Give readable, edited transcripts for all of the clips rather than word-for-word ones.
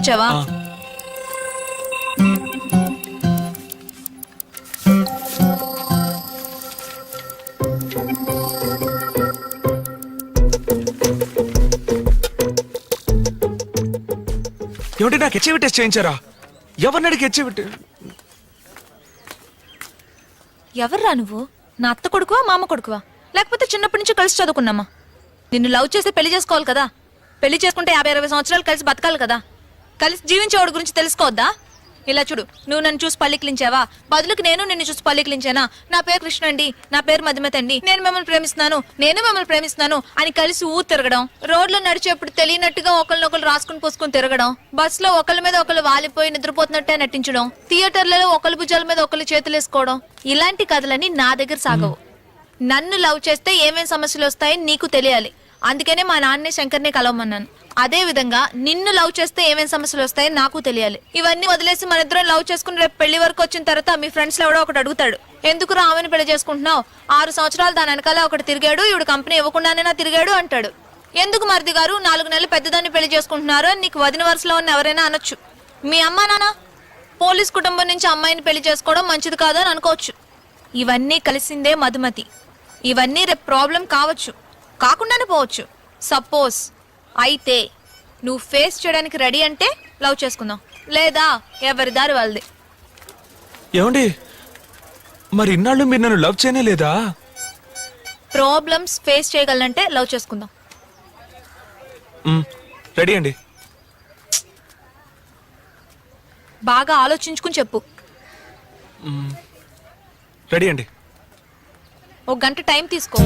తీసుకొచ్చావా? ఏమిటి నాకు హెచ్ఐవి టెస్ట్ చేయించారా? ఎవరిని అడిగి హెచ్ఐవి? ఎవర్రా నువ్వు? నా అత్త కొడుకువా మామ కొడుకువా లేకపోతే చిన్నప్పటి నుంచి కలిసి చదువుకున్నామా? నిన్ను లవ్ చేస్తే పెళ్లి చేసుకోవాలి కదా. పెళ్లి చేసుకుంటే 50-60 సంవత్సరాలు కలిసి బతకాలి కదా. కలిసి జీవించేవాడి గురించి తెలుసుకోవద్దా? ఇలా చూడు, నువ్వు నన్ను చూసి పల్లికిలించావా? బదులుకి నేను నిన్ను చూసి పల్లికిలించానా? నా పేరు కృష్ణ అండి, నా పేరు మధుమతి అండి, నేను మిమ్మల్ని ప్రేమిస్తున్నాను, నేను మిమ్మల్ని ప్రేమిస్తున్నాను అని కలిసి ఊరు తిరగడం, రోడ్లో నడిచేప్పుడు తెలియనట్టుగా ఒకరినొకరు రాసుకుని పోసుకుని తిరగడం, బస్ లో ఒకళ్ళ మీద ఒకళ్ళు వాలిపోయి నిద్రపోతున్నట్టే నటించడం, థియేటర్లలో ఒకళ్ళ భుజాల మీద ఒకళ్ళు చేతులు వేసుకోవడం, ఇలాంటి కథలన్నీ నా దగ్గర సాగవు. నన్ను లవ్ చేస్తే ఏమేం సమస్యలు వస్తాయని నీకు తెలియాలి. అందుకనే మా నాన్నే శంకర్నే కలవమన్నాను. అదే విధంగా నిన్ను లవ్ చేస్తే ఏమేం సమస్యలు వస్తాయని నాకు తెలియాలి. ఇవన్నీ వదిలేసి మన ఇద్దరం లవ్ చేసుకుని రేపు పెళ్లి వరకు వచ్చిన తర్వాత మీ ఫ్రెండ్స్ లో ఎవడో ఒకటి అడుగుతాడు, ఎందుకు ఆమెను పెళ్లి చేసుకుంటున్నావు? 6 సంవత్సరాలు దాని వెనకాల ఒకటి తిరిగాడు, ఇవిడు కంపెనీ ఇవ్వకుండానే తిరిగాడు అంటాడు. ఎందుకు మరిది గారు 4 నెలలు పెద్దదాన్ని పెళ్లి చేసుకుంటున్నారు అని నీకు వదిన వరుసలో ఉన్న ఎవరైనా అనొచ్చు. మీ అమ్మా నాన్న పోలీస్ కుటుంబం నుంచి అమ్మాయిని పెళ్లి చేసుకోవడం మంచిది కాదు అని అనుకోవచ్చు. ఇవన్నీ కలిసిందే మధుమతి. ఇవన్నీ రేపు ప్రాబ్లం కావచ్చు, కాకుండానే పోవచ్చు. సపోజ్ అయితే నువ్వు ఫేస్ చేయడానికి రెడీ అంటే లవ్ చేసుకుందాం, లేదా ఎవరి దారి వాళ్ళది. ఏమండి మరి ఇన్నాళ్ళు మీరు నన్ను లవ్ చేయనే లేదా? ప్రాబ్లమ్స్ ఫేస్ చేయగలంటే లవ్ చేసుకుందాం. రెడీ అండి. బాగా ఆలోచించుకుని చెప్పు. రెడీ అండి. 1 గంట టైం తీసుకో.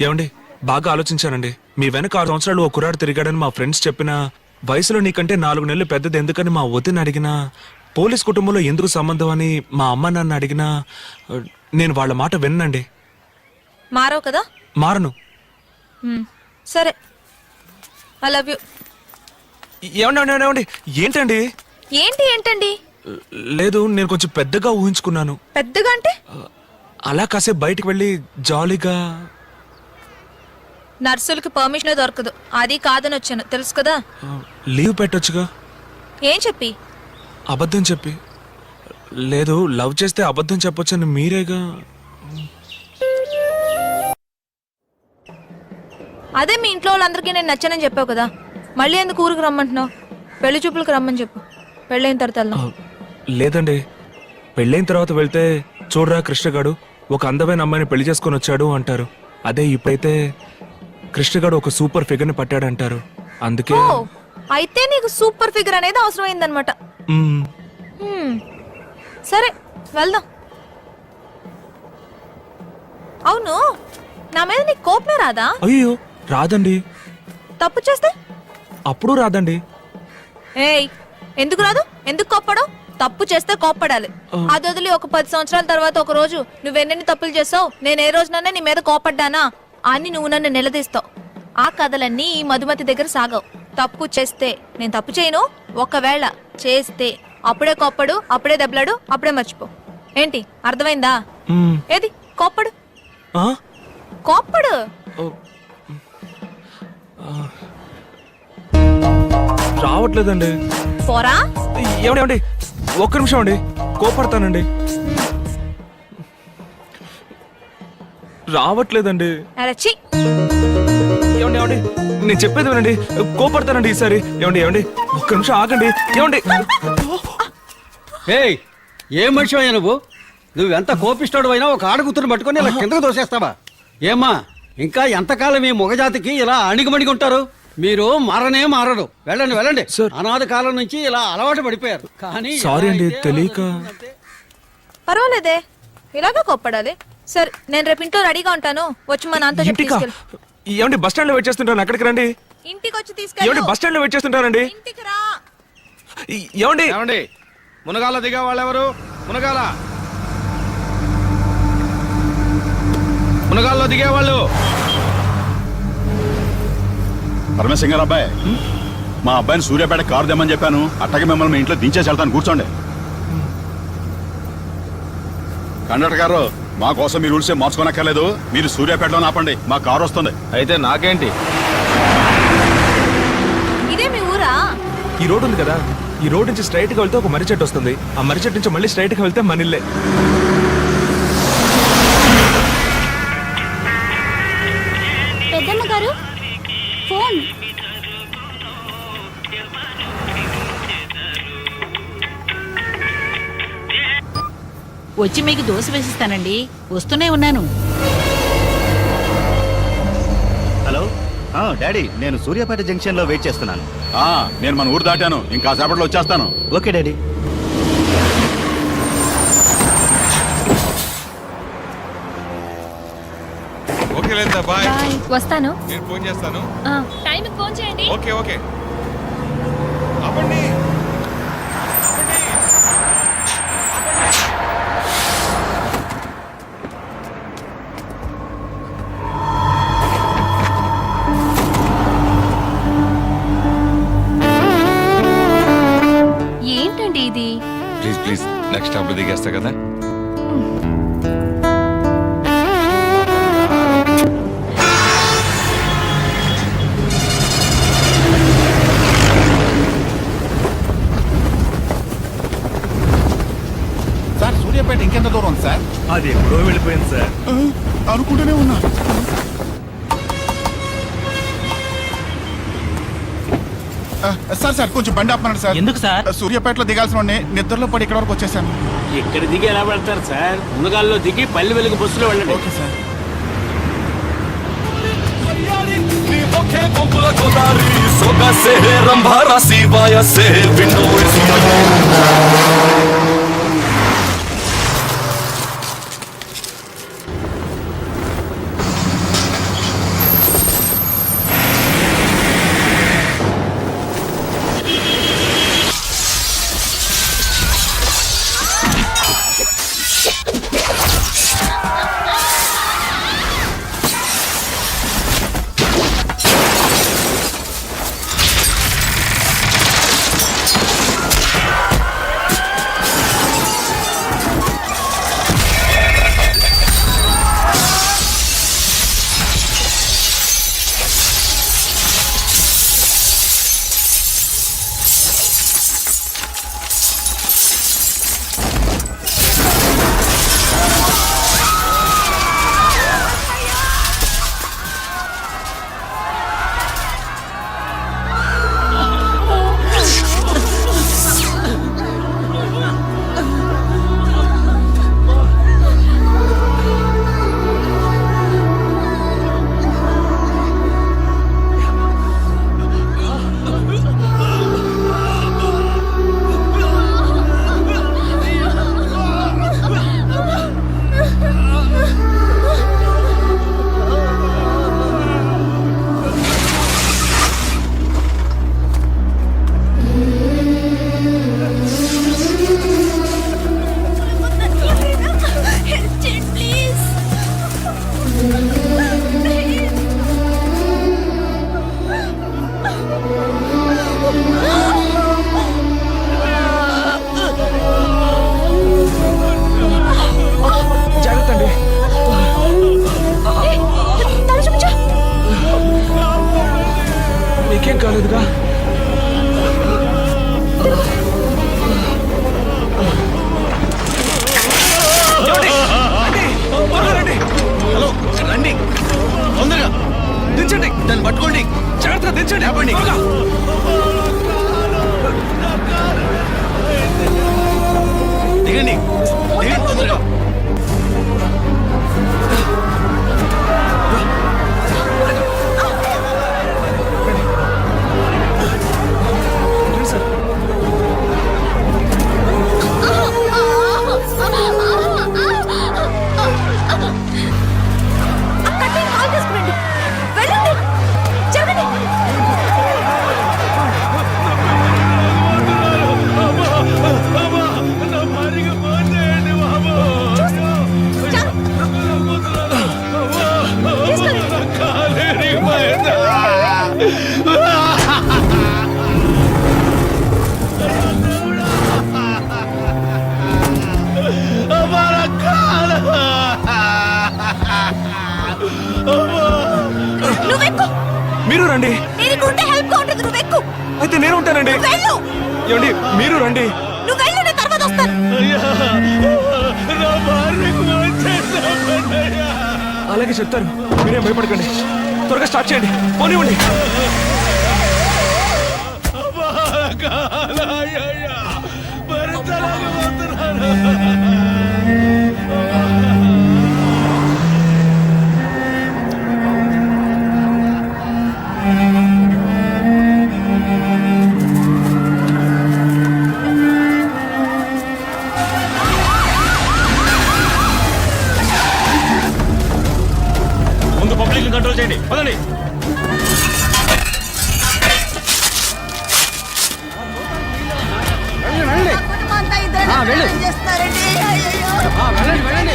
ఏమండి బాగా ఆలోచించానండి. మీ వెనక 6 సంవత్సరాలు ఓ కుర్రాడు తిరిగాడని మా ఫ్రెండ్స్ చెప్పిన, వయసులో నీకంటే 4 నెలలు పెద్దది ఎందుకని మా వదిన అడిగినా, పోలీస్ కుటుంబంలో ఎందుకు సంబంధం అని మా అమ్మ నాన్న అడిగినా నేను వాళ్ళ మాట విన్నండి. మారవు కదా? మారను. సరే, ఐ లవ్ యూ. ఏమండి ఏంటండి? ఏంటి ఏంటండి? లేదు, నేను కొంచెం పెద్దగా ఊహించుకున్నాను. పెద్దగా అంటే అలా కాసేపు బయటికి వెళ్ళి జాలీగా. నర్సులకి పర్మిషన్ దొరకదు, అది కాదని వచ్చాను తెలుసు కదా. లీవ్ పెట్టొచ్చుగా. ఏం చెప్పి? అబద్ధం చెప్పి. లేదు, లవ్ చేస్తే అబద్ధం చెప్పొచ్చని మీరేగా. అదే మీ ఇంట్లో వాళ్ళందరికీ నేను నచ్చానని చెప్పావు కదా, మళ్ళీ ఎందుకు ఊరికి రమ్మంటున్నావు? పెళ్లి చూపులకు రమ్మని చెప్పు, పెళ్ళైన తర్వాత వెళ్దాం. లేదండి, పెళ్ళైన తర్వాత వెళ్తే చూడరా కృష్ణగాడు ఒక అందమైన అమ్మాయిని పెళ్లి చేసుకొని వచ్చాడు అంటారు. అదే ఇప్పుడైతే కృష్ణగాడు ఒక సూపర్ ఫిగర్ ని పట్టాడు అంటారు. అందుకే. అయితే నీకు సూపర్ ఫిగర్ అనేది అవసరమైందనమాట. సరే వెళ్దాం. అవును, నా మీద నీకు కోపమే రాదా? అయ్యో రాదండి. తప్పు చేస్తే? అప్పుడు రాదండి. ఏయ్, ఎందుకు రాదు? ఎందుకు కోప్పడం? తప్పు చేస్తే కోప్పడాలి. అది వదిలి ఒక 10 సంవత్సరాల తర్వాత ఒక రోజు నువ్వెన్నెన్ని తప్పులు చేసావు, నేను ఏ రోజునన్నా నీ మీద కోపడ్డానా అని నువ్వు నన్ను నిలదీస్తావు. ఆ కథలన్నీ ఈ మధుమతి దగ్గర సాగవు. తప్పు చేస్తే నేను తప్పు చేయను, ఒకవేళ చేస్తే అప్పుడే కోప్పడు, అప్పుడే దెబ్బలాడు, అప్పుడే మర్చిపో. ఏంటి అర్థమైందా? ఏది కోప్పడు, కోప్పడు. రావట్లేదండి. పోరా. ఏమండి ఒక్క నిమిషం అండి, కోపడతానండి. రావట్లేదండి. ఏమండి నేను చెప్పేది వినండి, కోపడతానండి ఈసారి. ఏమండి ఒక్క నిమిషం ఆగండి. ఏమండి ఏం మనిషి అయ్యా నువ్వెంత కోపిస్తాడు అయినా ఒక ఆడగుతుని పట్టుకొని ఇలా కిందకు దోసేస్తావా? ఏమ్మా ఇంకా ఎంతకాలం ఈ మొగజాతికి ఇలా అణిగిమణిగి ఉంటారు? మీరు మారరు. వెళ్ళండి వెళ్ళండి. సార్. అనాథ కాలం నుంచి ఇలా అలవాటు పడిపోయారు. కానీ సారీ అండి, ఎలా అయితే తెలియక. అలా జరుగుతుందంటే- పర్వాలేదే, ఇలాగే కోప్పడాలి. సరే, నేను రేపు ఇంట్లో రెడీగా ఉంటాను. వచ్చి మా నాన్నతో చెప్పి ఇంటికా? తీసుకెళ్ళు. ఏమండి బస్ స్టాండ్ లో వెయిట్ చేస్తుంటాను, అక్కడికి రండి. ఇంటికి వచ్చి ఏమండి తీసుకెళ్ళు. బస్ స్టాండ్ లో వెయిట్ చేస్తుంటారండి. ఇంటికి రా. ఏమండి ఏమండి మునగాల దిగా వాళ్ళెవరు? మునగాల్లో దిగేవాళ్ళు పరమేశ్వర అబ్బాయి, మా అబ్బాయిని సూర్యాపేట కారు తెమ్మని చెప్పాను. అట్టగే మిమ్మల్ని మీ ఇంట్లో దించేసి వెళ్తాను, కూర్చోండి. కండక్టర్ గారు, మా కోసం మీ రూల్స్ ఏం మార్చుకోనక్కర్లేదు. మీరు సూర్యాపేటలో ఆపండి, మా కారు వస్తుంది. అయితే నాకేంటి? ఇదే మీ ఊరా? ఈ రోడ్ ఉంది కదా, ఈ రోడ్ నుంచి స్ట్రైట్ గా వెళ్తే ఒక మర్రి చెట్టు వస్తుంది. ఆ మర్రి చెట్టు నుంచి మళ్ళీ స్ట్రైట్ గా వెళ్తే మన ఇల్లే. పెద్దమ్మ గారు ఫోన్. వచ్చి మీకు దోశ వేసిస్తానండి, వస్తూనే ఉన్నాను. హలో డాడీ, నేను సూర్యాపేట జంక్షన్ లో వెయిట్ చేస్తున్నాను. నేను మన ఊరు దాటాను, ఇంకా సేపట్లో వచ్చేస్తాను. Okay daddy. ఓకే లేదా? బాయ్. వస్తాను. నేను ఫోన్ చేస్తాను. టైంకి ఫోన్ చేయండి. Okay okay. ఆపండి. ఏంటండి ఇది? ప్లీజ్ ప్లీజ్, నెక్స్ట్ స్టాప్ లో దిగేస్తా కదా. సార్, సూర్యాపేట ఇంకెంత దూరం ఉంది సార్? అది ఎప్పుడో వెళ్ళిపోయింది సార్. అనుకుంటూనే ఉన్నా. సార్ కొంచెం బండి ఆపమన్నాడు సార్. ఎందుకు సార్? సూర్యాపేటలో దిగాల్సిన వాడిని నిద్రలో పడి ఇక్కడ వరకు వచ్చేసాను. ఇక్కడ దిగి ఎలా వెళ్తారు సార్? మునగాల్లో దిగి పల్లె వెలుగు బస్సులో వెళ్ళండి. Okay sir. మీరు రండి. నేను ఇక్కడ ఉంటే హెల్ప్ గా ఉంటుంది. నువ్వు ఎక్కు. అయితే నేను ఉంటానండి. వెళ్ళు. ఏమండి మీరు రండి. నువ్వు వెళ్ళు, నేను తర్వాత వస్తాను. అలాగే చెప్తారు, మీరేం భయపడకండి. త్వరగా స్టార్ట్ చేయండి. పోనివ్వండి. ముందు పబ్లిక్ కంట్రోల్ చేయండి. పదండి. వెళ్ళండి.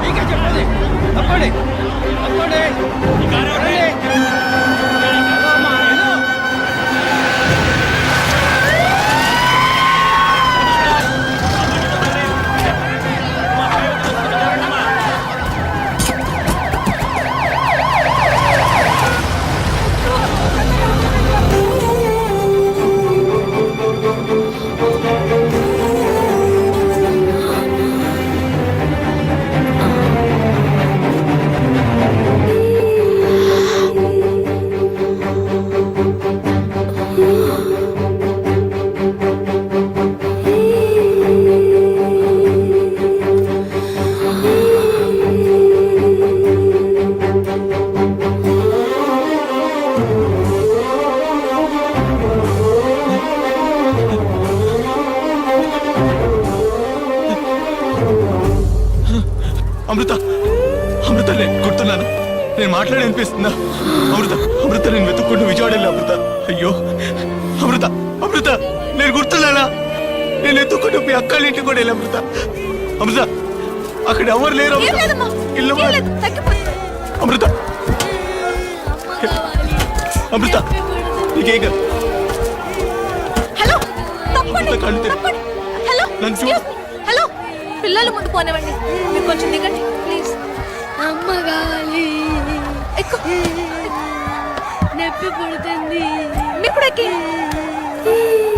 మీకే చెప్పండి. తప్పండి. అమృత నేను గుర్తున్నాను. నేను మాట్లాడి అనిపిస్తుందా? అమృత నేను వెతుక్కుంటూ విజయవాడ వెళ్ళా. అయ్యో అమృత నేను గుర్తున్నానా? నేను ఎత్తుకుంటూ మీ అక్కళ్ళ ఇంటికి కూడా వెళ్ళా. అమృత అక్కడ ఎవరు లేరు. ఏం లేదమ్మా. ఇల్లు ఏం లేదు, తగ్గిపోయింది. అమృత నీకేం కాదు. హలో, తప్పండి, అమృత కళ్ళు తెరు. తప్పండి. హలో, నన్ను చూ- excuse me. హలో, పిల్లలు ముందు పోనివ్వండి. మీరు కొంచెం దిగండి ప్లీజ్. అమ్మ కావాలి. ఎక్కు. నొప్పి పుడుతుంది. మీరు కూడా ఎక్కి.